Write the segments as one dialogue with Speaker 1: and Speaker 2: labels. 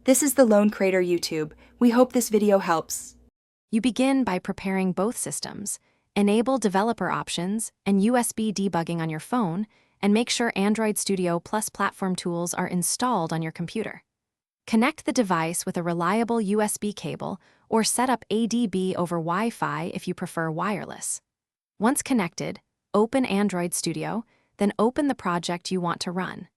Speaker 1: This is the Lone Crater YouTube. We hope this video helps.
Speaker 2: You begin by preparing both systems, enable developer options and USB debugging on your phone, and make sure Android Studio plus platform tools are installed on your computer. Connect the device with a reliable USB cable or set up ADB over Wi-Fi if you prefer wireless. Once connected, open Android Studio, then open the project you want to run.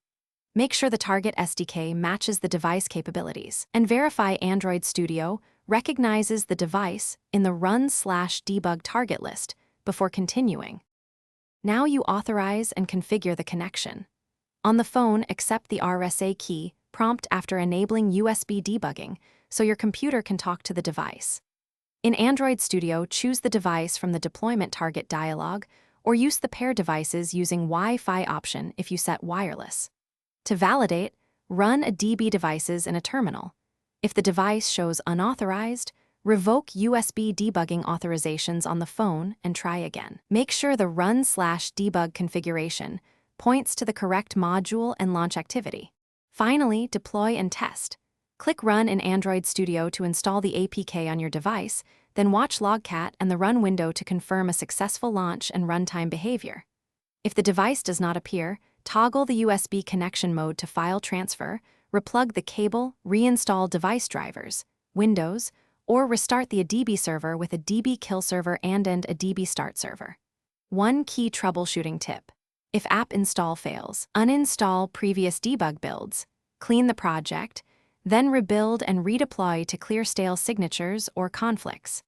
Speaker 2: Make sure the target SDK matches the device capabilities, and verify Android Studio recognizes the device in the run/debug target list before continuing. Now you authorize and configure the connection. On the phone, accept the RSA key prompt after enabling USB debugging so your computer can talk to the device. In Android Studio, choose the device from the deployment target dialog or use the pair devices using Wi-Fi option if you set wireless. To validate, run a DB devices in a terminal. If the device shows unauthorized, revoke USB debugging authorizations on the phone and try again. Make sure the run/debug configuration points to the correct module and launch activity. Finally, deploy and test. Click Run in Android Studio to install the APK on your device, then watch Logcat and the Run window to confirm a successful launch and runtime behavior. If the device does not appear, toggle the USB connection mode to file transfer, replug the cable, reinstall device drivers, Windows, or restart the ADB server with a DB kill server and a DB start server. One key troubleshooting tip. If app install fails, uninstall previous debug builds, clean the project, then rebuild and redeploy to clear stale signatures or conflicts.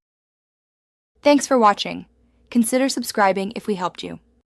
Speaker 1: Thanks for watching. Consider subscribing if we helped you.